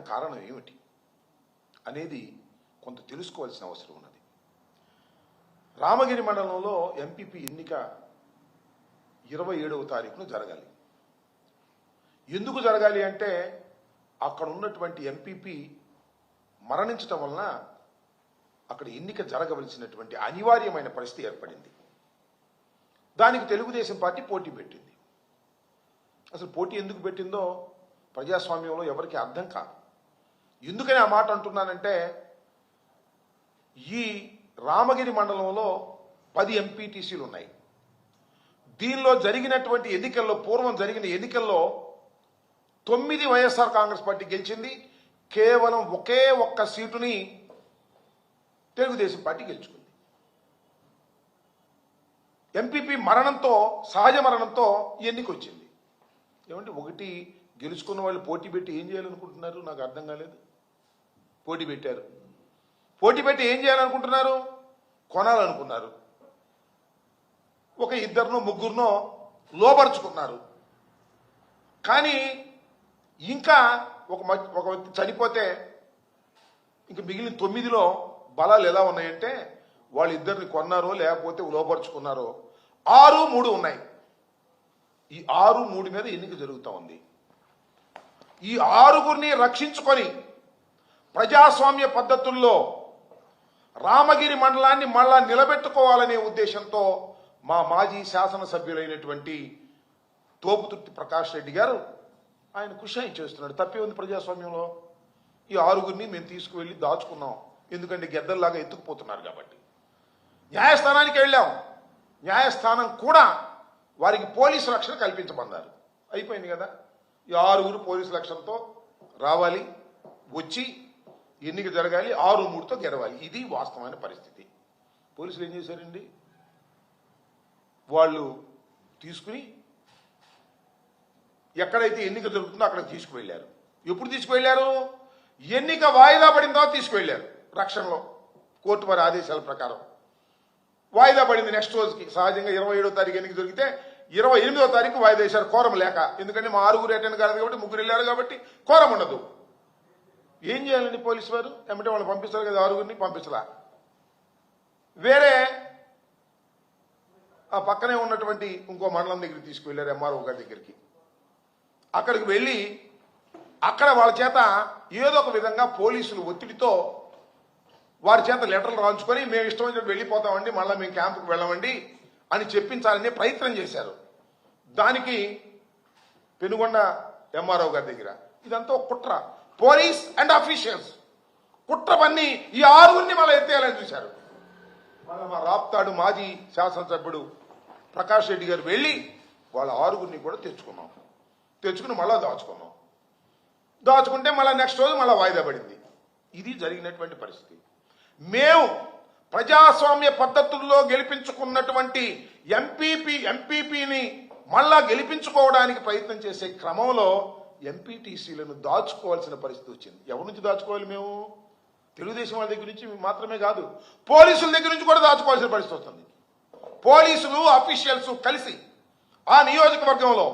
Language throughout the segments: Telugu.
కారణం ఏమిటి అనేది కొంత తెలుసుకోవాల్సిన అవసరం ఉన్నది. రామగిరి మండలంలో ఎంపీపీ ఎన్నిక 27వ తారీఖున జరగాలి. ఎందుకు జరగాలి అంటే అక్కడ ఉన్నటువంటి ఎంపీపీ మరణించటం వలన అక్కడ ఎన్నిక జరగవలసినటువంటి అనివార్యమైన పరిస్థితి ఏర్పడింది. దానికి తెలుగుదేశం పార్టీ పోటీ పెట్టింది. అసలు పోటీ ఎందుకు పెట్టిందో ప్రజాస్వామ్యంలో ఎవరికి అర్థం కాదు. ఎందుకని ఆ మాట అంటున్నానంటే ఈ రామగిరి మండలంలో 10 ఎంపీటీసీలు ఉన్నాయి. దీనిలో జరిగినటువంటి ఎన్నికల్లో పూర్వం జరిగిన ఎన్నికల్లో 9 వైఎస్ఆర్ కాంగ్రెస్ పార్టీ గెలిచింది. కేవలం ఒకే ఒక్క సీటుని తెలుగుదేశం పార్టీ గెలుచుకుంది. ఎంపీపీ మరణంతో సహజ మరణంతో ఎన్నిక వచ్చింది. ఏమంటే ఒకటి గెలుచుకున్న వాళ్ళు పోటీ పెట్టి ఏం చేయాలనుకుంటున్నారు నాకు అర్థం కాలేదు. పోటీ పెట్టారు. పోటీ పెట్టి ఏం చేయాలనుకుంటున్నారు? కొనాలనుకున్నారు. ఒక 2 3 లోపరుచుకున్నారు. కానీ ఇంకా ఒక వ్యక్తి చనిపోతే ఇంక మిగిలిన 9లో బలాలు ఎలా ఉన్నాయంటే వాళ్ళిద్దరిని కొన్నారో లేకపోతే లోపరుచుకున్నారో 6-3 ఉన్నాయి. ఈ 6-3 మీద ఎన్నిక జరుగుతూ ఉంది. ఈ 6గురిని రక్షించుకొని ప్రజాస్వామ్య పద్ధతుల్లో రామగిరి మండలాన్ని మళ్ళా నిలబెట్టుకోవాలనే ఉద్దేశంతో మా మాజీ శాసనసభ్యులైనటువంటి తోపుతుర్తి ప్రకాష్ రెడ్డి గారు ఆయన కృషి చేస్తున్నాడు. తప్పే ఉంది ప్రజాస్వామ్యంలో. ఈ 6గురిని మేము తీసుకువెళ్ళి దాచుకున్నాం. ఎందుకంటే గెద్దల్లాగా ఎత్తుకుపోతున్నారు కాబట్టి. న్యాయస్థానానికి వెళ్ళాం. న్యాయస్థానం కూడా వారికి పోలీసు రక్షణ కల్పించమన్నారు. అయిపోయింది కదా. ఈ 6గురు పోలీసు రక్షణతో రావాలి, వచ్చి ఎన్నిక జరగాలి, 6-3తో గెలవాలి. ఇది వాస్తవమైన పరిస్థితి. పోలీసులు ఏం చేశారండి? వాళ్ళు తీసుకుని ఎక్కడైతే ఎన్నిక జరుగుతుందో అక్కడికి తీసుకువెళ్ళారు. ఎప్పుడు తీసుకువెళ్ళారు? ఎన్నిక వాయిదా పడిన తర్వాత తీసుకువెళ్ళారు. రక్షణలో కోర్టు వారి ఆదేశాల ప్రకారం వాయిదా పడింది. నెక్స్ట్ రోజుకి సహజంగా 27వ తారీఖు ఎన్నిక జరిగితే 28వ తారీఖు వాయిదా వేశారు కోరం లేక. ఎందుకంటే మా 6గురు అటెండ్ కాలేదు కాబట్టి 3 వెళ్ళారు కాబట్టి కోరం ఉండదు. ఏం చేయాలండి పోలీసు వారు? ఏమంటే వాళ్ళు పంపిస్తారు కదా, 6గురిని పంపించలా. వేరే ఆ పక్కనే ఉన్నటువంటి ఇంకో మండలం దగ్గరికి తీసుకువెళ్ళారు, ఎంఆర్ఓ గారి దగ్గరికి. అక్కడికి వెళ్ళి అక్కడ వాళ్ళ చేత ఏదో ఒక విధంగా పోలీసులు ఒత్తిడితో వారి చేత లెటర్లు రాయించుకొని మేము ఇష్టం వచ్చినట్టు వెళ్ళిపోతామండి, మళ్ళీ మేము క్యాంపుకి వెళ్ళమండి అని చెప్పించాలనే ప్రయత్నం చేశారు. దానికి పెనుగొండ ఎంఆర్ఓ గారి దగ్గర ఇదంతా ఒక కుట్ర. పోలీస్ అండ్ అఫీషియల్స్ కుట్ర పన్ని ఈ 6గురిని మళ్ళీ ఎత్తేయాలని చూశారు. మళ్ళీ మా రాప్తాడు మాజీ శాసనసభ్యుడు ప్రకాష్ రెడ్డి గారు వెళ్ళి వాళ్ళ 6గురిని కూడా తెచ్చుకుని మళ్ళా దాచుకుంటే మళ్ళీ నెక్స్ట్ రోజు మళ్ళీ వాయిదా పడింది. ఇది జరిగినటువంటి పరిస్థితి. మేము ప్రజాస్వామ్య పద్ధతుల్లో గెలిపించుకున్నటువంటి ఎంపీపీని మళ్ళా గెలిపించుకోవడానికి ప్రయత్నం చేసే క్రమంలో ఎంపీటీసీలను దాచుకోవాల్సిన పరిస్థితి వచ్చింది. ఎవరి నుంచి దాచుకోవాలి? మేము తెలుగుదేశం వాళ్ళ దగ్గర నుంచి మాత్రమే కాదు, పోలీసుల దగ్గర నుంచి కూడా దాచుకోవాల్సిన పరిస్థితి వస్తుంది. పోలీసులు అఫీషియల్స్ కలిసి ఆ నియోజకవర్గంలో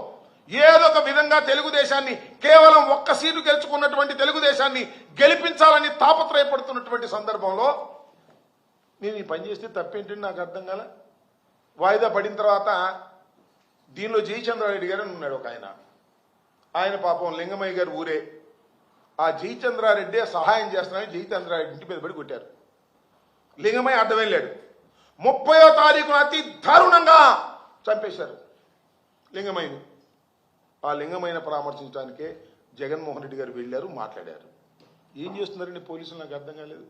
ఏదో ఒక విధంగా తెలుగుదేశాన్ని కేవలం ఒక్క సీటు గెలుచుకున్నటువంటి తెలుగుదేశాన్ని గెలిపించాలని తాపత్రయపడుతున్నటువంటి సందర్భంలో నేను ఈ పని చేస్తే తప్పేంటంటే నాకు అర్థం కాల. వాయిదా పడిన తర్వాత దీనిలో జయచంద్రారెడ్డి గారు ఉన్నాడు ఒక ఆయన పాపం లింగమయ్య గారు ఊరే. ఆ జయచంద్రారెడ్డి సహాయం చేస్తున్నారని జయచంద్రారెడ్డి ఇంటి మీద పడి కొట్టారు. లింగమయ్య అడ్డం వెళ్ళాడు. 30వ తారీఖున అతి దారుణంగా చంపేశారు లింగమయ్యను. ఆ లింగమైన పరామర్శించడానికే జగన్మోహన్ రెడ్డి గారు వెళ్ళారు, మాట్లాడారు. ఏం చేస్తున్నారండి పోలీసులు నాకు అర్థం కాలేదు.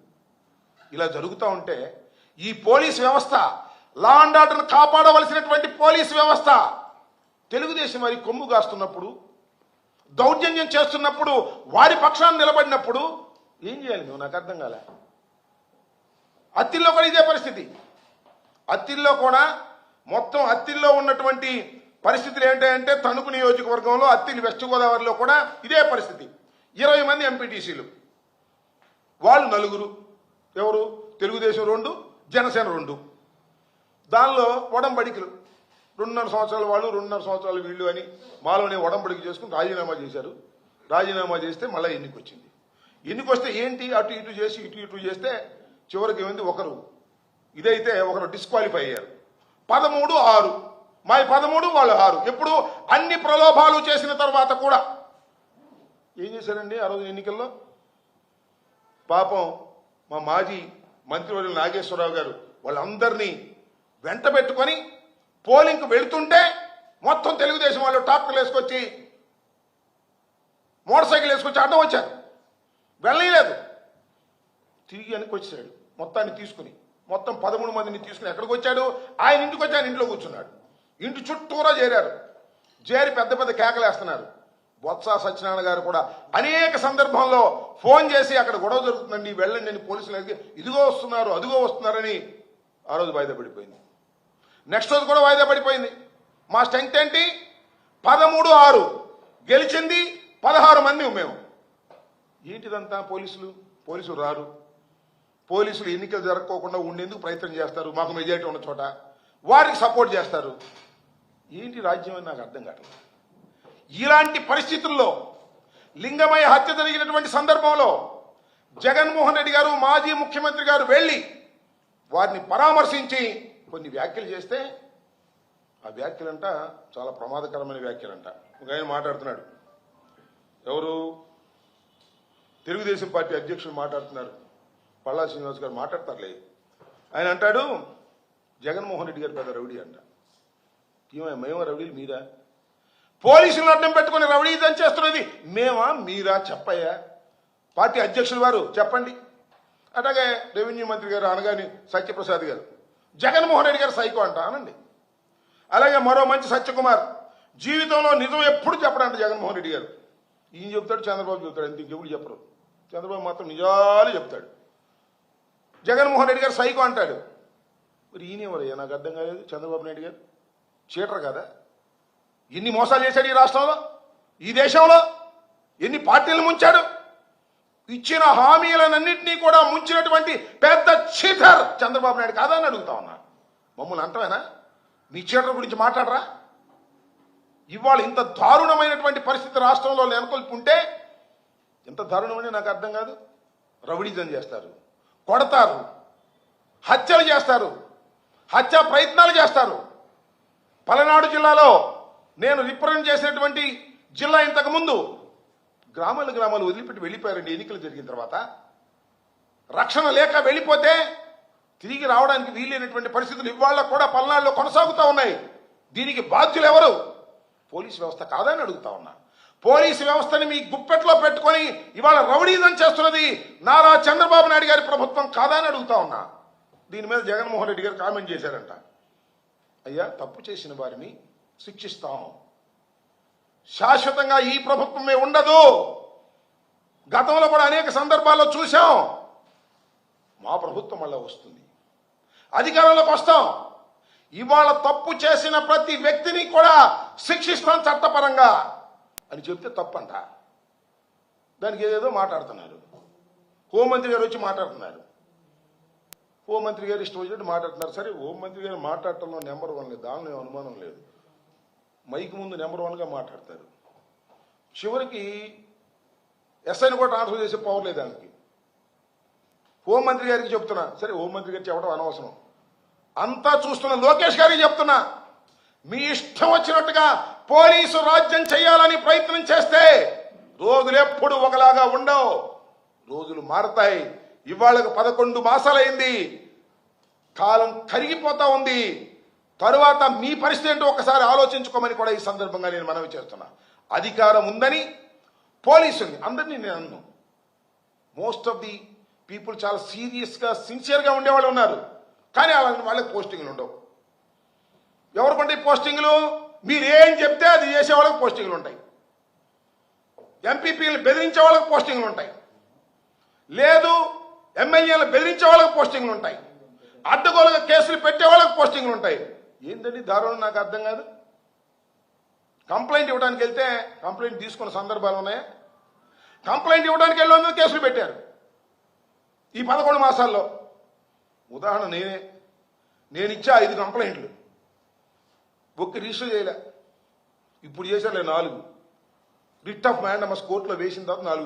ఇలా జరుగుతూ ఉంటే ఈ పోలీస్ వ్యవస్థ, లా అండ్ ఆర్డర్ను కాపాడవలసినటువంటి పోలీస్ వ్యవస్థ తెలుగుదేశం వారి కొమ్ము కాస్తున్నప్పుడు, దౌర్జన్యం చేస్తున్నప్పుడు, వారి పక్షాన్ని నిలబడినప్పుడు ఏం చేయాలి నువ్వు నాకు అర్థం కాలే. అత్తిల్లో కూడా ఇదే పరిస్థితి. అత్తిల్లో కూడా మొత్తం అత్తిల్లో ఉన్నటువంటి పరిస్థితులు ఏంటంటే తణుకు నియోజకవర్గంలో అత్తిలి వెస్ట్ గోదావరిలో కూడా ఇదే పరిస్థితి. 20 మంది ఎంపీటీసీలు, వాళ్ళు 4. ఎవరు? తెలుగుదేశం 2, జనసేన 2. దానిలో ఒడంబడికలు 2.5 సంవత్సరాలు వాళ్ళు, 2.5 సంవత్సరాలు వీళ్ళు అని మాలోనే ఒడంబడిక చేసుకుని రాజీనామా చేశారు. రాజీనామా చేస్తే మళ్ళీ ఎన్నిక వచ్చింది. ఎన్నిక వస్తే ఏంటి అటు ఇటు చేసి ఇటు చేస్తే చివరికి ఏమైంది, ఒకరు ఇదైతే ఒకరు డిస్క్వాలిఫై అయ్యారు. 13-6 మాది 13 వాళ్ళు 6. ఎప్పుడు అన్ని ప్రలోభాలు చేసిన తర్వాత కూడా ఏం చేశారండి ఆ రోజు ఎన్నికల్లో? పాపం మా మాజీ మంత్రివర్యులు నాగేశ్వరరావు గారు వాళ్ళందరినీ వెంట పెట్టుకొని పోలింగ్కి వెళుతుంటే మొత్తం తెలుగుదేశం వాళ్ళు ట్రాక్టర్లు వేసుకొచ్చి మోటార్ సైకిల్ వేసుకొచ్చి అడ్డం వచ్చారు. వెళ్ళలేదు, తిరిగి వెనక్కి వచ్చాడు. మొత్తాన్ని తీసుకుని మొత్తం 13 మందిని తీసుకుని ఎక్కడికి వచ్చాడు? ఆయన ఇంటికి వచ్చి ఆయన ఇంట్లో కూర్చున్నాడు. ఇంటి చుట్టూరా చేరారు. చేరి పెద్ద పెద్ద కేకలేస్తున్నారు. బొత్స సత్యనారాయణ గారు కూడా అనేక సందర్భంలో ఫోన్ చేసి అక్కడ గొడవ జరుగుతుందండి వెళ్ళండి అని పోలీసులు ఇదిగో వస్తున్నారు అదిగో వస్తున్నారని ఆ రోజు వాయిదా పడిపోయింది. నెక్స్ట్ రోజు కూడా వాయిదా పడిపోయింది. మా స్ట్రెంగ్త్ ఏంటి? 13-6 గెలిచింది 16 మంది మేము. ఏంటిదంతా? పోలీసులు రారు. పోలీసులు ఎన్నికలు జరగకోకుండా ఉండేందుకు ప్రయత్నం చేస్తారు. మాకు మెజారిటీ ఉన్న చోట వారికి సపోర్ట్ చేస్తారు. ఏంటి రాజ్యం అని నాకు అర్థం కావట్లేదు. ఇలాంటి పరిస్థితుల్లో లింగమయ్య హత్య జరిగినటువంటి సందర్భంలో జగన్మోహన్ రెడ్డి గారు మాజీ ముఖ్యమంత్రి గారు వెళ్లి వారిని పరామర్శించి కొన్ని వ్యాఖ్యలు చేస్తే ఆ వ్యాఖ్యలంట చాలా ప్రమాదకరమైన వ్యాఖ్యలంట. ఒక ఆయన మాట్లాడుతున్నాడు. ఎవరు? తెలుగుదేశం పార్టీ అధ్యక్షులు మాట్లాడుతున్నారు. పల్లా శ్రీనివాస్ గారు మాట్లాడతారులే. ఆయన అంటాడు జగన్మోహన్ రెడ్డి గారు పెద్ద రౌడీ అంట. మేము రౌడీలు మీరా? పోలీసులను అడ్డం పెట్టుకుని రౌడీజం చేస్తున్నది మేమా మీరా? చెప్పయ్యా పార్టీ అధ్యక్షులు వారు చెప్పండి. అట్లాగే రెవెన్యూ మంత్రి గారు అనగాని సత్యప్రసాద్ గారు జగన్మోహన్ రెడ్డి గారు సైకో అంట అనండి. అలాగే మరో మంచి సత్యకుమార్ జీవితంలో నిజం ఎప్పుడు చెప్పడంట జగన్మోహన్ రెడ్డి గారు. ఈయన చెప్తాడు, చంద్రబాబు చెప్తాడు, అంత ఇంకెప్పుడు చెప్పరు. చంద్రబాబు మాత్రం నిజాలు చెప్తాడు. జగన్మోహన్ రెడ్డి గారు సైకో అంటాడు. మరి ఈయన ఎవరయ్యా? నాకు అర్థం కాలేదు. చంద్రబాబు నాయుడు గారు చీటర్ కదా? ఎన్ని మోసాలు చేశాడు ఈ రాష్ట్రంలో, ఈ దేశంలో? ఎన్ని పార్టీలు ముంచాడు? ఇచ్చిన హామీలన్నింటినీ కూడా ముంచినటువంటి పెద్ద చీటర్ చంద్రబాబు నాయుడు కాదా అని అడుగుతా ఉన్నా. మమ్మల్ని అంటమేనా? మీ చీటర్ గురించి మాట్లాడరా? ఇవాళ ఇంత దారుణమైనటువంటి పరిస్థితి రాష్ట్రంలో నెలకొల్పుంటే ఎంత దారుణమని నాకు అర్థం కాదు. రౌడీజం చేస్తారు, కొడతారు, హత్యలు చేస్తారు, హత్యా ప్రయత్నాలు చేస్తారు. పలనాడు జిల్లాలో నేను రిప్రజెంట్ చేసినటువంటి జిల్లా ఇంతకుముందు గ్రామాలు వదిలిపెట్టి వెళ్ళిపోయారండి. ఎన్నికలు జరిగిన తర్వాత రక్షణ లేక వెళ్ళిపోతే తిరిగి రావడానికి వీలైనటువంటి పరిస్థితులు ఇవాళ కూడా పల్నాడులో కొనసాగుతూ ఉన్నాయి. దీనికి బాధ్యులు ఎవరు? పోలీసు వ్యవస్థ కాదని అడుగుతా ఉన్నా. పోలీసు వ్యవస్థని మీ గుప్పెట్లో పెట్టుకొని ఇవాళ రౌడీజం చేస్తున్నది నారా చంద్రబాబు నాయుడు గారి ప్రభుత్వం కాదని అడుగుతా ఉన్నా. దీని మీద జగన్మోహన్ రెడ్డి గారు కామెంట్ చేశారంట. అయ్యా, తప్పు చేసిన వారిని శిక్షిస్తాం, శాశ్వతంగా ఈ ప్రభుత్వమే ఉండదు. గతంలో కూడా అనేక సందర్భాల్లో చూశాం. మా ప్రభుత్వం మళ్ళా వస్తుంది, అధికారంలోకి వస్తాం, ఇవాళ తప్పు చేసిన ప్రతి వ్యక్తిని కూడా శిక్షిస్తాం చట్టపరంగా అని చెప్తే తప్పంట. దానికి ఏదేదో మాట్లాడుతున్నారు. హోంమంత్రి గారు వచ్చి మాట్లాడుతున్నారు. హోంమంత్రి గారు ఇష్టం వచ్చినట్టు మాట్లాడుతున్నారు. సరే, హోంమంత్రి గారు మాట్లాడటంలో నెంబర్ 1 లేదు, దానిలో అనుమానం లేదు. మైక్ ముందు నెంబర్ 1గా మాట్లాడతారు. చివరికి ఎస్ఐని కూడా ట్రాన్స్ఫర్ చేసే పవర్ లేదు దానికి. హోంమంత్రి గారికి చెప్తున్నా, సరే హోంమంత్రి గారికి చెప్పడం అనవసరం, అంతా చూస్తున్న లోకేష్ గారికి చెప్తున్నా, మీ ఇష్టం వచ్చినట్టుగా పోలీసు రాజ్యం చేయాలని ప్రయత్నం చేస్తే రోజులు ఎప్పుడు ఒకలాగా ఉండవు. రోజులు మారతాయి. ఇవాళకు 11 మాసాలైంది. కాలం కరిగిపోతా ఉంది. తరువాత మీ పరిస్థితి ఏంటో ఒకసారి ఆలోచించుకోమని కూడా ఈ సందర్భంగా నేను మనవి చేస్తున్నా. అధికారం ఉందని పోలీసుల్ని అందరినీ నేను అన్ను. మోస్ట్ ఆఫ్ ది పీపుల్ చాలా సీరియస్గా సిన్సియర్గా ఉండేవాళ్ళు ఉన్నారు. కానీ అలాంటి వాళ్ళకి పోస్టింగ్లు ఉండవు. ఎవరికంటే పోస్టింగ్లు? మీరు ఏం చెప్తే అది చేసే వాళ్ళకి పోస్టింగ్లు ఉంటాయి. ఎంపీపీలు బెదిరించే వాళ్ళకి పోస్టింగ్లు ఉంటాయి. లేదు, ఎమ్మెల్యేలు బెదిరించే వాళ్ళకి పోస్టింగ్లు ఉంటాయి. అడ్డగోలుగా కేసులు పెట్టే వాళ్ళకి పోస్టింగ్లు ఉంటాయి. ఏంటండి దారుణం? నాకు అర్థం కాదు. కంప్లైంట్ ఇవ్వడానికి వెళ్తే కంప్లైంట్ తీసుకున్న సందర్భాలు ఉన్నాయా? కంప్లైంట్ ఇవ్వడానికి వెళ్ళి కేసులు పెట్టారు ఈ 11 మాసాల్లో. ఉదాహరణ నేను ఇచ్చా 5 కంప్లైంట్లు, ఒక్క రిజిస్టర్ చేయలే. ఇప్పుడు చేశారులే 4. రిట్ ఆఫ్ మ్యాండమస్ కోర్టులో వేసిన తర్వాత 4